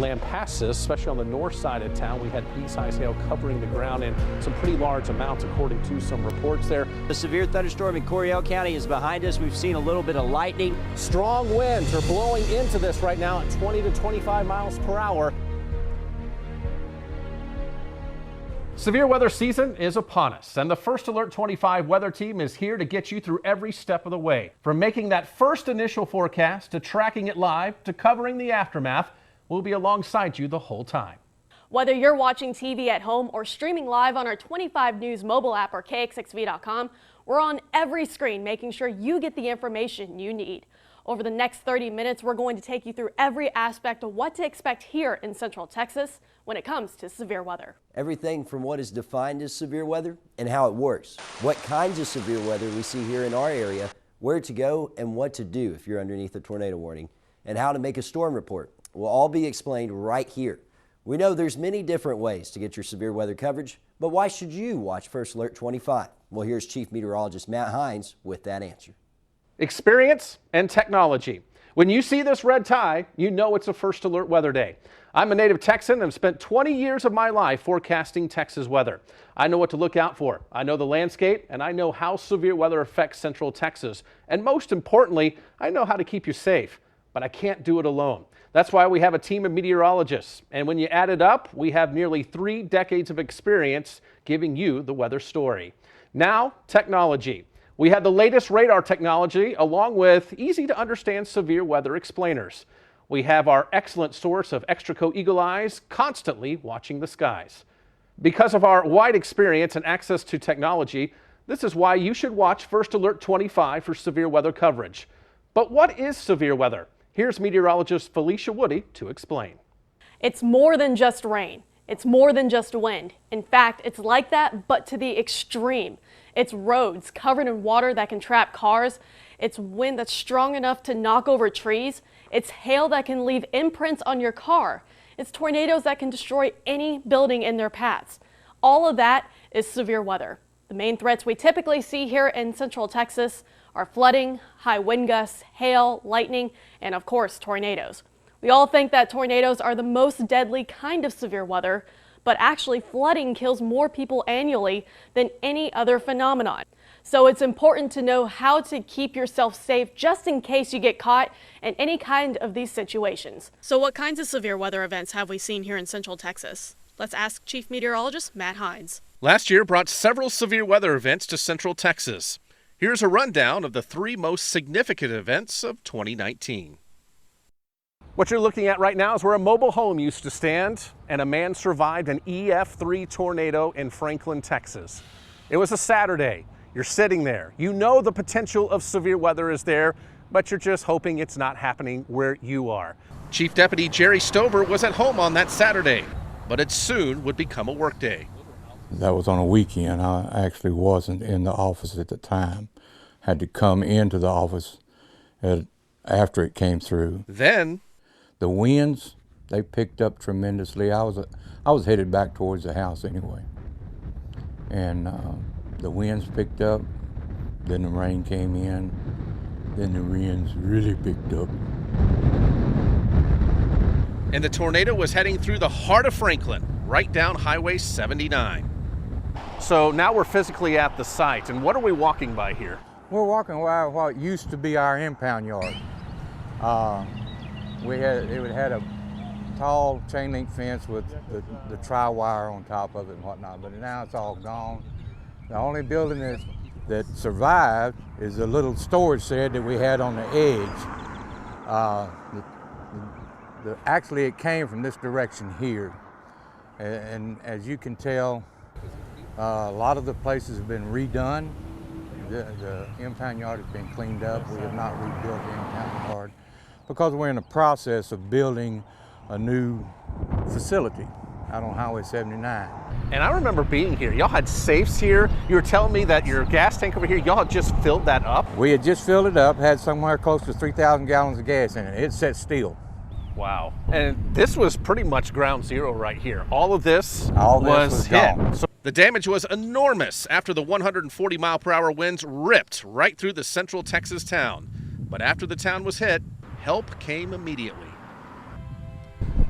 Lampasas, especially on the north side of town. We had pea-sized hail covering the ground in some pretty large amounts, according to some reports there. The severe thunderstorm in Coryell County is behind us. We've seen a little bit of lightning. Strong winds are blowing into this right now at 20 to 25 miles per hour. Severe weather season is upon us, and the First Alert 25 weather team is here to get you through every step of the way. From making that first initial forecast to tracking it live to covering the aftermath, we'll be alongside you the whole time. Whether you're watching TV at home or streaming live on our 25 News mobile app or KXXV.com, we're on every screen making sure you get the information you need. Over the next 30 minutes, we're going to take you through every aspect of what to expect here in Central Texas when it comes to severe weather. Everything from what is defined as severe weather and how it works, what kinds of severe weather we see here in our area, where to go and what to do if you're underneath a tornado warning, and how to make a storm report will all be explained right here. We know there's many different ways to get your severe weather coverage, but why should you watch First Alert 25? Well, here's Chief Meteorologist Matt Hines with that answer. Experience and technology. When you see this red tie, you know it's a First Alert weather day. I'm a native Texan and have spent 20 years of my life forecasting Texas weather. I know what to look out for. I know the landscape, and I know how severe weather affects Central Texas. And most importantly, I know how to keep you safe. But I can't do it alone. That's why we have a team of meteorologists. And when you add it up, we have nearly 3 decades of experience giving you the weather story. Now, technology. We have the latest radar technology along with easy to understand severe weather explainers. We have our excellent source of Extraco Eagle Eyes constantly watching the skies. Because of our wide experience and access to technology, this is why you should watch First Alert 25 for severe weather coverage. But what is severe weather? Here's meteorologist Felicia Woody to explain. It's more than just rain. It's more than just wind. In fact, it's like that, but to the extreme. It's roads covered in water that can trap cars. It's wind that's strong enough to knock over trees. It's hail that can leave imprints on your car. It's tornadoes that can destroy any building in their paths. All of that is severe weather. The main threats we typically see here in Central Texas are flooding, high wind gusts, hail, lightning, and of course, tornadoes. We all think that tornadoes are the most deadly kind of severe weather, but actually flooding kills more people annually than any other phenomenon. So it's important to know how to keep yourself safe just in case you get caught in any kind of these situations. So what kinds of severe weather events have we seen here in Central Texas? Let's ask Chief Meteorologist Matt Hines. Last year brought several severe weather events to Central Texas. Here's a rundown of the 3 most significant events of 2019. What you're looking at right now is where a mobile home used to stand, and a man survived an EF3 tornado in Franklin, Texas. It was a Saturday. You're sitting there. You know the potential of severe weather is there, but you're just hoping it's not happening where you are. Chief Deputy Jerry Stover was at home on that Saturday, but it soon would become a workday. That was on a weekend. I actually wasn't in the office at the time. Had to come into the office after it came through. Then the winds, they picked up tremendously. I was headed back towards the house anyway. And the winds picked up, then the rain came in, then the winds really picked up. And the tornado was heading through the heart of Franklin, right down Highway 79. So now we're physically at the site, and what are we walking by here? We're walking by what used to be our impound yard. It had a tall chain link fence with the tri-wire on top of it and whatnot, but now it's all gone. The only building that survived is a little storage shed that we had on the edge. Actually, it came from this direction here, and as you can tell, a lot of the places have been redone. The impound yard has been cleaned up. We have not rebuilt the impound yard because we're in the process of building a new facility out on Highway 79. And I remember being here. Y'all had safes here. You were telling me that your gas tank over here, y'all had just filled that up? We had just filled it up, had somewhere close to 3,000 gallons of gas in it. It sat still. Wow. And this was pretty much ground zero right here. All of this was hit. So the damage was enormous after the 140-mile-per-hour winds ripped right through the Central Texas town. But after the town was hit, help came immediately.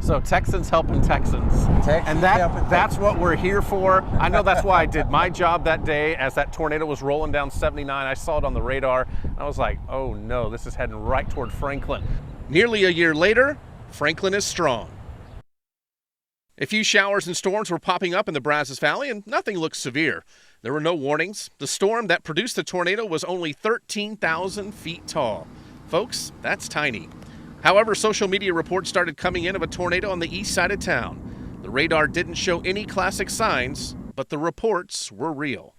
So Texans helping Texans. Texans And helping that's Texans. what we're here for. I know that's why I did my job that day as that tornado was rolling down 79. I saw it on the radar. I was like, oh no, this is heading right toward Franklin. Nearly a year later, Franklin is strong. A few showers and storms were popping up in the Brazos Valley, and nothing looked severe. There were no warnings. The storm that produced the tornado was only 13,000 feet tall. Folks, that's tiny. However, social media reports started coming in of a tornado on the east side of town. The radar didn't show any classic signs, but the reports were real.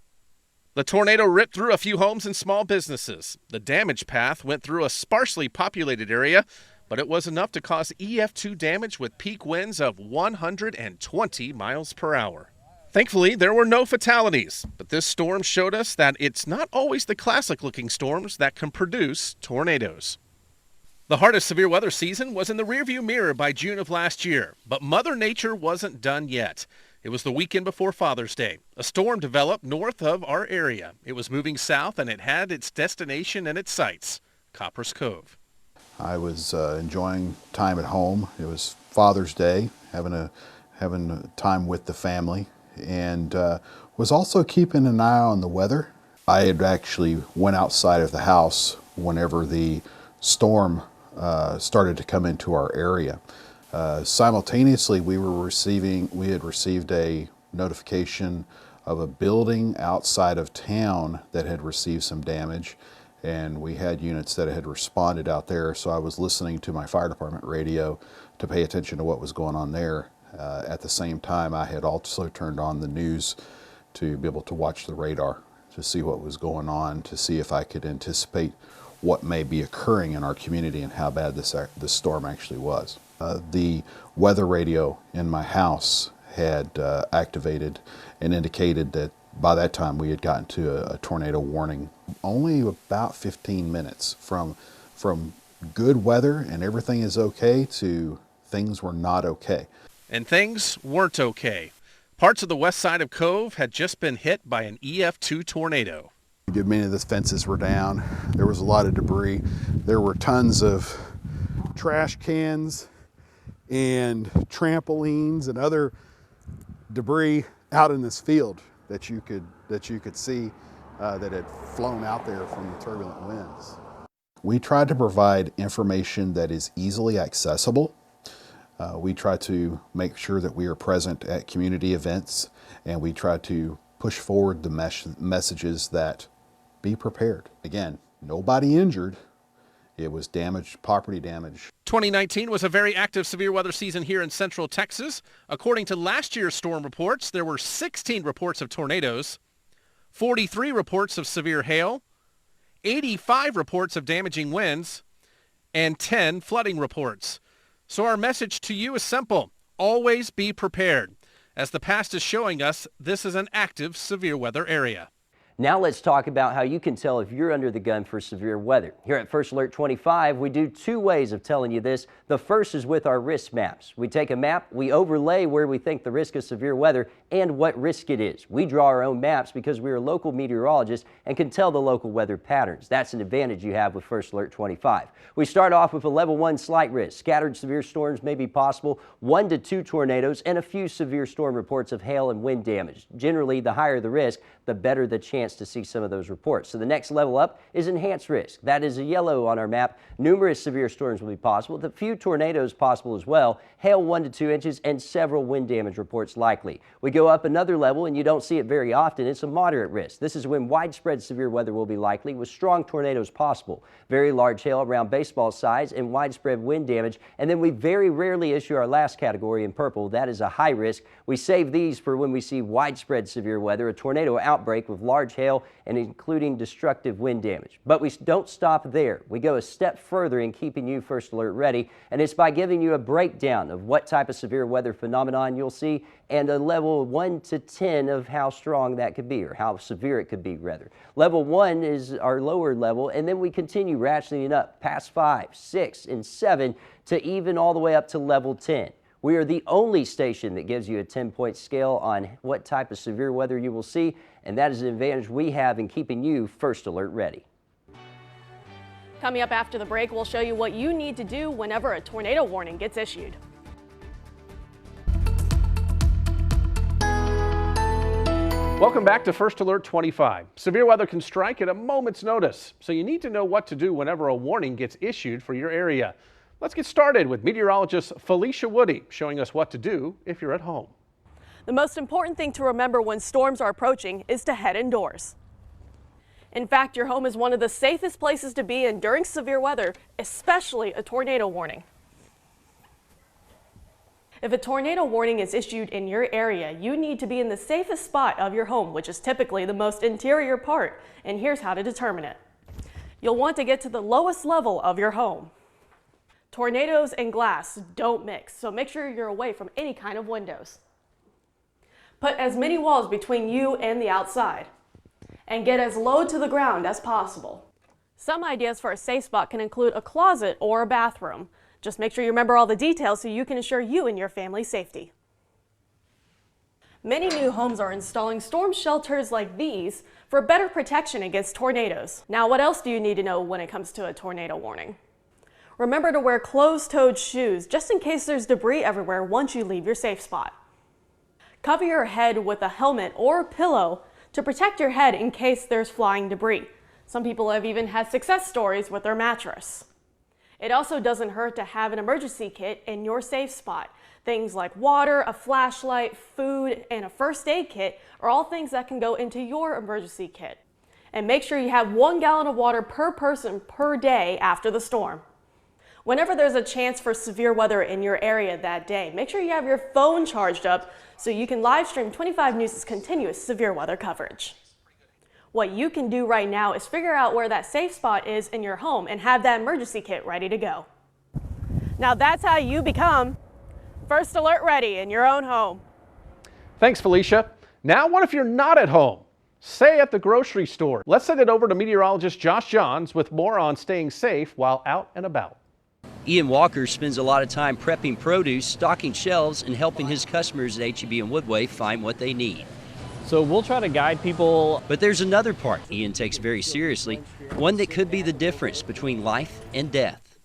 The tornado ripped through a few homes and small businesses. The damage path went through a sparsely populated area, but it was enough to cause EF2 damage with peak winds of 120 miles per hour. Thankfully, there were no fatalities, but this storm showed us that it's not always the classic-looking storms that can produce tornadoes. The heart of severe weather season was in the rearview mirror by June of last year, but Mother Nature wasn't done yet. It was the weekend before Father's Day. A storm developed north of our area. It was moving south, and it had its destination and its sights, Copper's Cove. I was enjoying time at home. It was Father's Day, having time with the family, and was also keeping an eye on the weather. I had actually went outside of the house whenever the storm started to come into our area. Simultaneously, we had received a notification of a building outside of town that had received some damage, and we had units that had responded out there, so I was listening to my fire department radio to pay attention to what was going on there. At the same time, I had also turned on the news to be able to watch the radar to see what was going on, to see if I could anticipate what may be occurring in our community and how bad this storm actually was. The weather radio in my house had activated and indicated that by that time we had gotten to a tornado warning. Only about 15 minutes from good weather and everything is okay to things were not okay. And things weren't okay. Parts of the west side of Cove had just been hit by an EF2 tornado. Many of the fences were down. There was a lot of debris. There were tons of trash cans and trampolines and other debris out in this field that you could see that had flown out there from the turbulent winds. We tried to provide information that is easily accessible. We try to make sure that we are present at community events, and we try to push forward the messages that be prepared. Again, nobody injured. It was damage, property damage. 2019 was a very active severe weather season here in central Texas. According to last year's storm reports, there were 16 reports of tornadoes, 43 reports of severe hail, 85 reports of damaging winds, and 10 flooding reports. So our message to you is simple. Always be prepared. As the past is showing us, this is an active severe weather area. Now let's talk about how you can tell if you're under the gun for severe weather. Here at First Alert 25, we do two ways of telling you this. The first is with our risk maps. We take a map, we overlay where we think the risk of severe weather and what risk it is. We draw our own maps because we are local meteorologists and can tell the local weather patterns. That's an advantage you have with First Alert 25. We start off with a level 1 slight risk. Scattered severe storms may be possible, 1 to 2 tornadoes, and a few severe storm reports of hail and wind damage. Generally, the higher the risk, the better the chance to see some of those reports. So the next level up is enhanced risk. That is a yellow on our map. Numerous severe storms will be possible, with a few tornadoes possible as well, hail 1 to 2 inches, and several wind damage reports likely. We go up another level, and you don't see it very often. It's a moderate risk. This is when widespread severe weather will be likely, with strong tornadoes possible, very large hail around baseball size, and widespread wind damage. And then we very rarely issue our last category in purple. That is a high risk. We save these for when we see widespread severe weather, a tornado outbreak with large hail and including destructive wind damage. But we don't stop there. We go a step further in keeping you First Alert ready, and it's by giving you a breakdown of what type of severe weather phenomenon you'll see and a level 1 to 10 of how strong that could be, or how severe it could be rather. Level 1 is our lower level, and then we continue ratcheting up past 5, 6, and 7 to even all the way up to level 10. We are the only station that gives you a 10-point scale on what type of severe weather you will see, and that is an advantage we have in keeping you First Alert ready. Coming up after the break, we'll show you what you need to do whenever a tornado warning gets issued. Welcome back to First Alert 25. Severe weather can strike at a moment's notice, so you need to know what to do whenever a warning gets issued for your area. Let's get started with meteorologist Felicia Woody showing us what to do if you're at home. The most important thing to remember when storms are approaching is to head indoors. In fact, your home is one of the safest places to be in during severe weather, especially a tornado warning. If a tornado warning is issued in your area, you need to be in the safest spot of your home, which is typically the most interior part, and here's how to determine it. You'll want to get to the lowest level of your home. Tornadoes and glass don't mix, so make sure you're away from any kind of windows. Put as many walls between you and the outside, and get as low to the ground as possible. Some ideas for a safe spot can include a closet or a bathroom. Just make sure you remember all the details so you can ensure you and your family's safety. Many new homes are installing storm shelters like these for better protection against tornadoes. Now, what else do you need to know when it comes to a tornado warning? Remember to wear closed-toed shoes just in case there's debris everywhere once you leave your safe spot. Cover your head with a helmet or a pillow to protect your head in case there's flying debris. Some people have even had success stories with their mattress. It also doesn't hurt to have an emergency kit in your safe spot. Things like water, a flashlight, food, and a first aid kit are all things that can go into your emergency kit. And make sure you have 1 gallon of water per person per day after the storm. Whenever there's a chance for severe weather in your area that day, make sure you have your phone charged up so you can live stream 25 News' continuous severe weather coverage. What you can do right now is figure out where that safe spot is in your home and have that emergency kit ready to go. Now that's how you become First Alert ready in your own home. Thanks, Felicia. Now, what if you're not at home? Say at the grocery store. Let's send it over to meteorologist Josh Johns with more on staying safe while out and about. Ian Walker spends a lot of time prepping produce, stocking shelves, and helping his customers at H-E-B and Woodway find what they need. So we'll try to guide people. But there's another part Ian takes very seriously, one that could be the difference between life and death.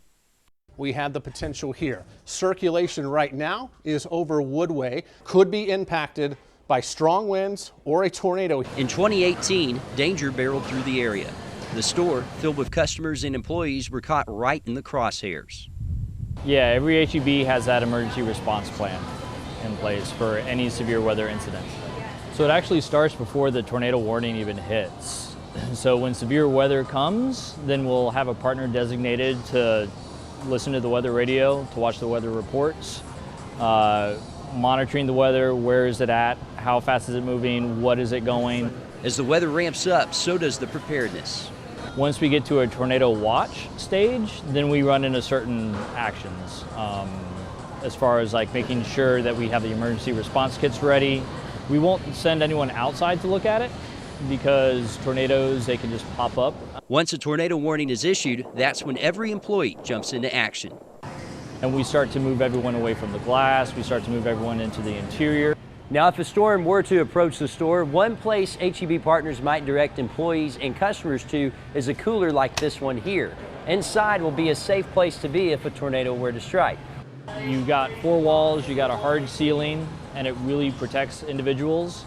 We have the potential here. Circulation right now is over Woodway, could be impacted by strong winds or a tornado. In 2018, danger barreled through the area. The store, filled with customers and employees, were caught right in the crosshairs. Yeah, every H-E-B has that emergency response plan in place for any severe weather incident. So it actually starts before the tornado warning even hits. So when severe weather comes, then we'll have a partner designated to listen to the weather radio, to watch the weather reports, monitoring the weather, where is it at, how fast is it moving, what is it going. As the weather ramps up, so does the preparedness. Once we get to a tornado watch stage, then we run into certain actions as far as like making sure that we have the emergency response kits ready. We won't send anyone outside to look at it because tornadoes, they can just pop up. Once a tornado warning is issued, that's when every employee jumps into action. And we start to move everyone away from the glass, we start to move everyone into the interior. Now, if a storm were to approach the store, one place H-E-B partners might direct employees and customers to is a cooler like this one here. Inside will be a safe place to be if a tornado were to strike. You got 4 walls, you got a hard ceiling, and it really protects individuals.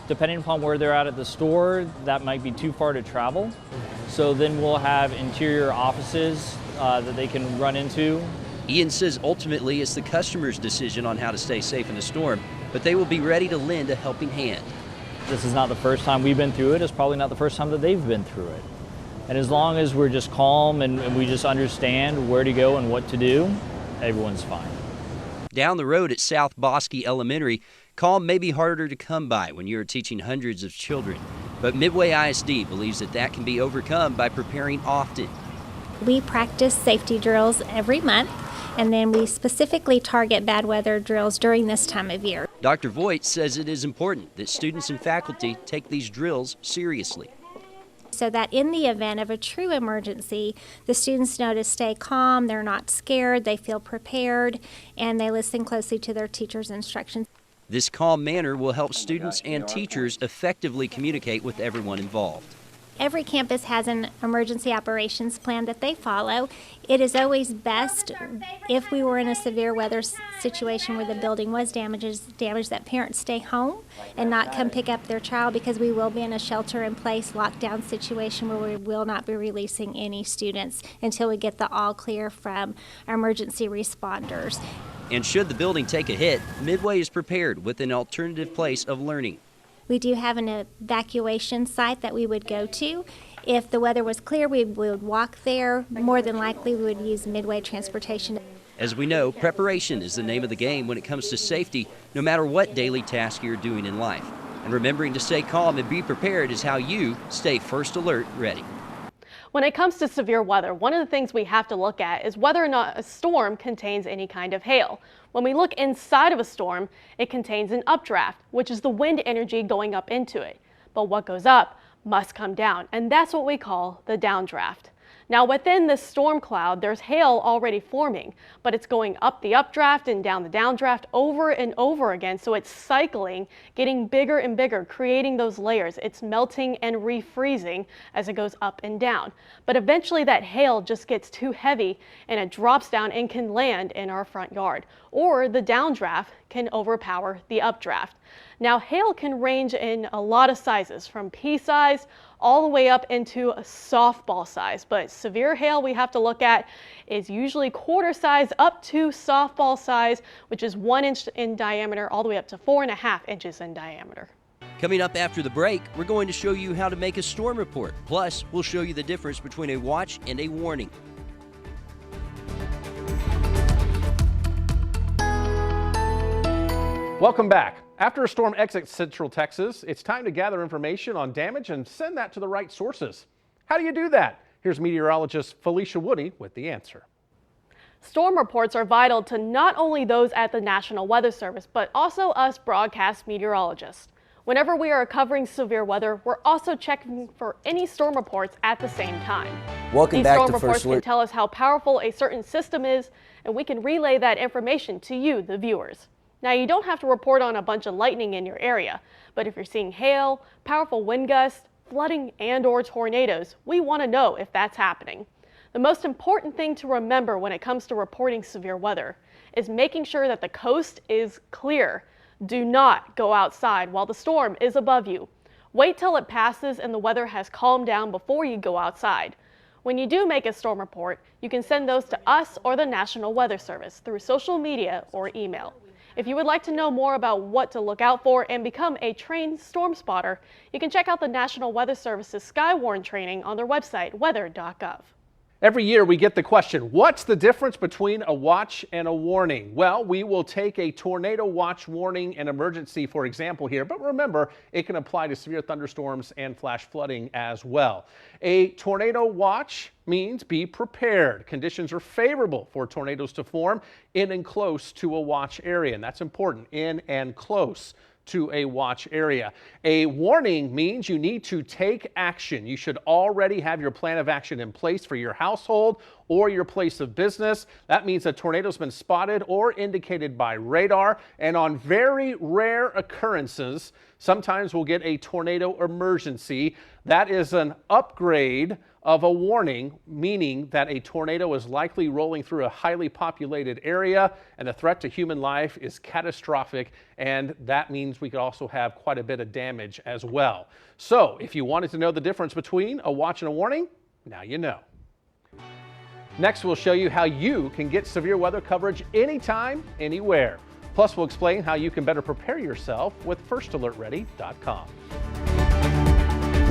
Depending upon where they're at the store, that might be too far to travel. So then we'll have interior offices that they can run into. Ian says ultimately it's the customer's decision on how to stay safe in a storm, but they will be ready to lend a helping hand. This is not the first time we've been through it. It's probably not the first time that they've been through it. And as long as we're just calm and we just understand where to go and what to do, everyone's fine. Down the road at South Bosque Elementary, calm may be harder to come by when you're teaching hundreds of children, but Midway ISD believes that can be overcome by preparing often. We practice safety drills every month, and then we specifically target bad weather drills during this time of year. Dr. Voigt says it is important that students and faculty take these drills seriously. So that in the event of a true emergency, the students know to stay calm, they're not scared, they feel prepared, and they listen closely to their teacher's instructions. This calm manner will help students and teachers effectively communicate with everyone involved. every campus has an emergency operations plan that they follow. It is always best if we were in a severe weather situation where the building was damaged, that parents stay home and not come pick up their child, because we will be in a shelter-in-place lockdown situation where we will not be releasing any students until we get the all clear from our emergency responders. And should the building take a hit, Midway is prepared with an alternative place of learning. We do have an evacuation site that we would go to. If the weather was clear, we would walk there. More than likely, we would use Midway transportation. As we know, preparation is the name of the game when it comes to safety, no matter what daily task you're doing in life. And remembering to stay calm and be prepared is how you stay first alert ready. When it comes to severe weather, one of the things we have to look at is whether or not a storm contains any kind of hail. When we look inside of a storm, it contains an updraft, which is the wind energy going up into it. But what goes up must come down, and that's what we call the downdraft. Now within this storm cloud, there's hail already forming, but it's going up the updraft and down the downdraft over and over again. So it's cycling, getting bigger and bigger, creating those layers. It's melting and refreezing as it goes up and down. But eventually that hail just gets too heavy and it drops down and can land in our front yard. Or the downdraft can overpower the updraft. Now hail can range in a lot of sizes, from pea size all the way up into a softball size. But severe hail we have to look at is usually quarter size up to softball size, which is 1 inch in diameter, all the way up to 4.5 inches in diameter. Coming up after the break, we're going to show you how to make a storm report. Plus, we'll show you the difference between a watch and a warning. Welcome back. After a storm exits Central Texas, it's time to gather information on damage and send that to the right sources. How do you do that? Here's meteorologist FALICIA with the answer. Storm reports are vital to not only those at the National Weather Service, but also us broadcast meteorologists. Whenever we are covering severe weather, we're also checking for any storm reports at the same time. Welcome back to These storm reports First Alert. can tell us how powerful a certain system is, and we can relay that information to you, the viewers. Now, you don't have to report on a bunch of lightning in your area, but if you're seeing hail, powerful wind gusts, flooding, and/or tornadoes, we want to know if that's happening. The most important thing to remember when it comes to reporting severe weather is making sure that the coast is clear. Do not go outside while the storm is above you. Wait till it passes and the weather has calmed down before you go outside. When you do make a storm report, you can send those to us or the National Weather Service through social media or email. If you would like to know more about what to look out for and become a trained storm spotter, you can check out the National Weather Service's Skywarn training on their website, weather.gov. Every year we get the question, what's the difference between a watch and a warning? Well, we will take a tornado watch, warning, and emergency for example here, but remember, it can apply to severe thunderstorms and flash flooding as well. A tornado watch means be prepared. Conditions are favorable for tornadoes to form in and close to a watch area, and that's important, in and close to a watch area. A warning means you need to take action. You should already have your plan of action in place for your household or your place of business. That means a tornado's been spotted or indicated by radar, and on very rare occurrences, sometimes we'll get a tornado emergency. That is an upgrade of a warning, meaning that a tornado is likely rolling through a highly populated area and the threat to human life is catastrophic, and that means we could also have quite a bit of damage as well. So if you wanted to know the difference between a watch and a warning, now you know. Next, we'll show you how you can get severe weather coverage anytime, anywhere. Plus, we'll explain how you can better prepare yourself with FirstAlertReady.com.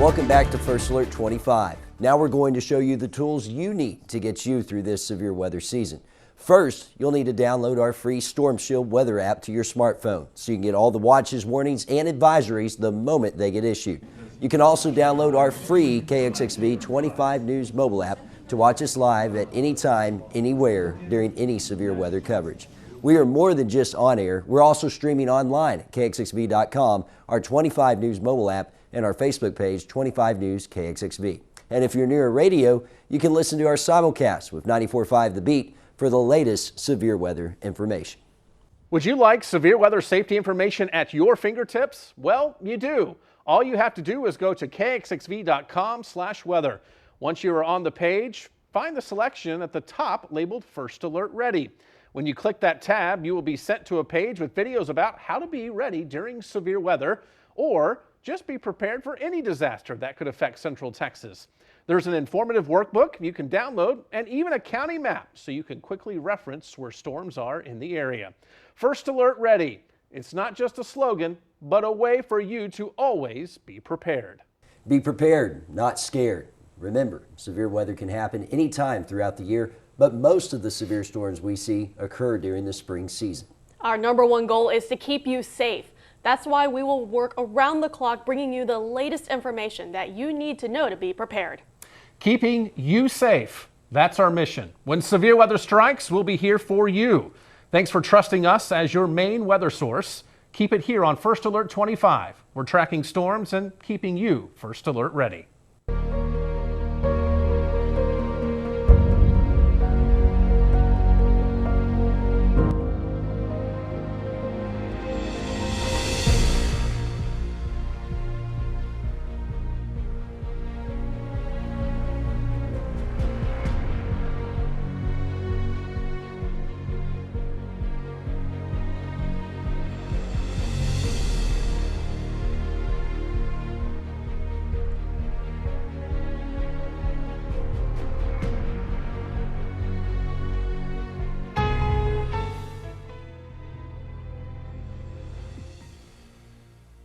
Welcome back to First Alert 25. Now we're going to show you the tools you need to get you through this severe weather season. First, you'll need to download our free Storm Shield weather app to your smartphone so you can get all the watches, warnings, and advisories the moment they get issued. You can also download our free KXXV 25 News mobile app to watch us live at any time, anywhere during any severe weather coverage. We are more than just on air. We're also streaming online at KXXV.com, our 25 News mobile app, and our Facebook page, 25 News KXXV. And if you're near a radio, you can listen to our simulcast with 94.5 The Beat for the latest severe weather information. Would you like severe weather safety information at your fingertips? Well, you do. All you have to do is go to kxxv.com/weather. Once you are on the page, find the selection at the top labeled First Alert Ready. When you click that tab, you will be sent to a page with videos about how to be ready during severe weather or just be prepared for any disaster that could affect Central Texas. There's an informative workbook you can download and even a county map so you can quickly reference where storms are in the area. First Alert Ready. It's not just a slogan, but a way for you to always be prepared. Be prepared, not scared. Remember, severe weather can happen anytime throughout the year, but most of the severe storms we see occur during the spring season. Our #1 goal is to keep you safe. That's why we will work around the clock bringing you the latest information that you need to know to be prepared. Keeping you safe. That's our mission. When severe weather strikes, we'll be here for you. Thanks for trusting us as your main weather source. Keep it here on First Alert 25. We're tracking storms and keeping you First Alert ready.